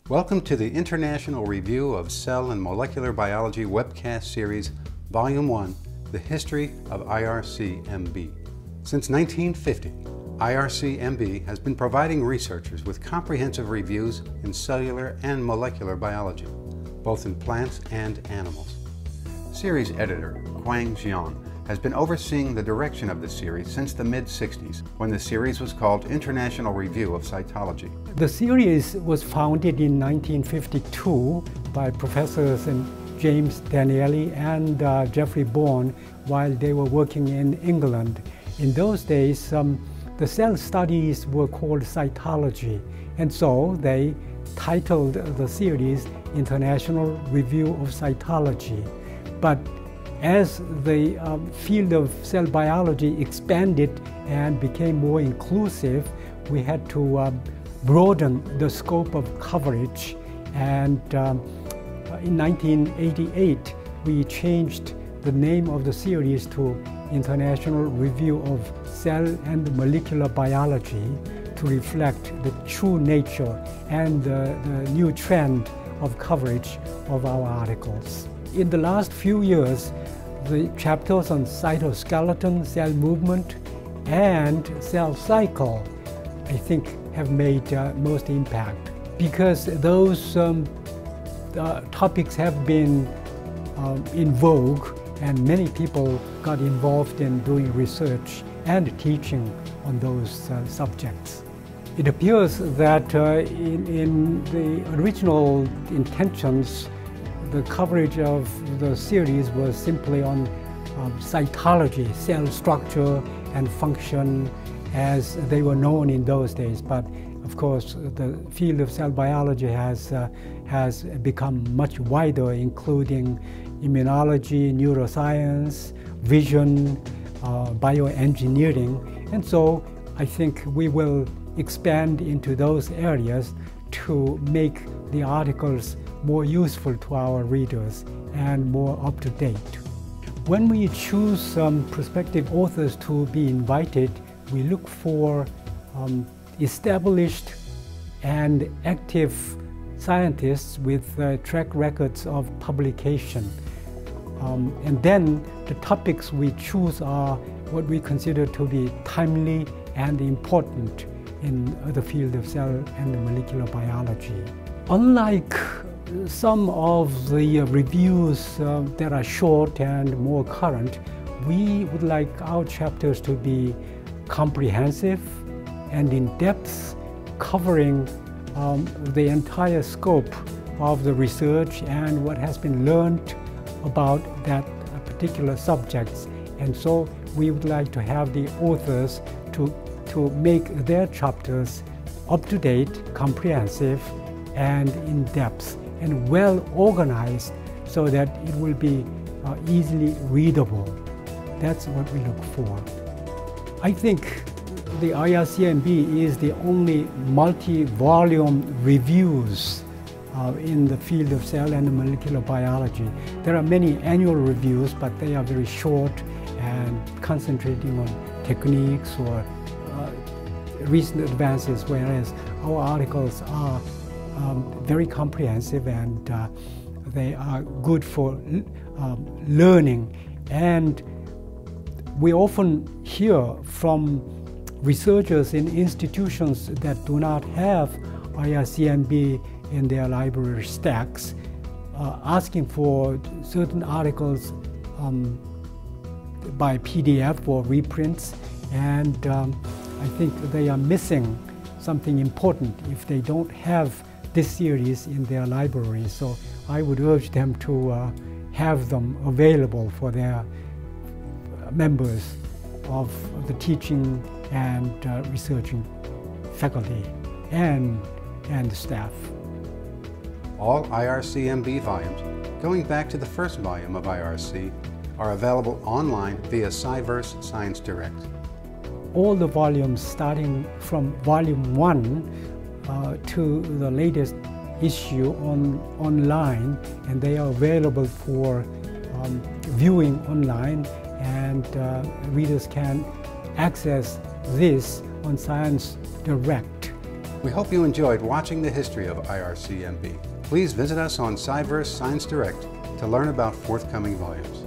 Welcome to the International Review of Cell and Molecular Biology webcast series, Volume 1, The History of IRCMB. Since 1950, IRCMB has been providing researchers with comprehensive reviews in cellular and molecular biology, both in plants and animals. Series editor Kwang Jeon has been overseeing the direction of the series since the mid-60s, when the series was called International Review of Cytology. The series was founded in 1952 by Professors James Danieli and Jeffrey Bourne while they were working in England. In those days, the cell studies were called cytology, and so they titled the series International Review of Cytology. But as the field of cell biology expanded and became more inclusive, we had to broaden the scope of coverage. And in 1988, we changed the name of the series to International Review of Cell and Molecular Biology to reflect the true nature and the new trend of coverage of our articles. In the last few years, the chapters on cytoskeleton, cell movement, and cell cycle, I think, have made most impact, because those topics have been in vogue, and many people got involved in doing research and teaching on those subjects. It appears that in the original intentions, the coverage of the series was simply on cytology, cell structure and function as they were known in those days. But of course, the field of cell biology has become much wider, including immunology, neuroscience, vision, bioengineering. And so I think we will expand into those areas to make the articles more useful to our readers and more up-to-date. When we choose prospective authors to be invited, we look for established and active scientists with track records of publication. And then the topics we choose are what we consider to be timely and important in the field of cell and molecular biology. Unlike some of the reviews that are short and more current, we would like our chapters to be comprehensive and in-depth, covering the entire scope of the research and what has been learned about that particular subjects. And so we would like to have the authors to make their chapters up-to-date, comprehensive, and in-depth, and well organized so that it will be easily readable. That's what we look for. I think the IRCMB is the only multi-volume reviews in the field of cell and molecular biology. There are many annual reviews, but they are very short and concentrating on techniques or recent advances, whereas our articles are very comprehensive and they are good for learning. And we often hear from researchers in institutions that do not have IRCMB in their library stacks, asking for certain articles by PDF or reprints, and I think they are missing something important if they don't have this series in their library. So I would urge them to have them available for their members of the teaching and researching faculty and staff. All IRCMB volumes, going back to the first volume of IRC, are available online via Cyverse Science Direct. All the volumes starting from Volume 1 to the latest issue online, and they are available for viewing online, and readers can access this on Science Direct. We hope you enjoyed watching the history of IRCMB. Please visit us on Cyverse Science Direct to learn about forthcoming volumes.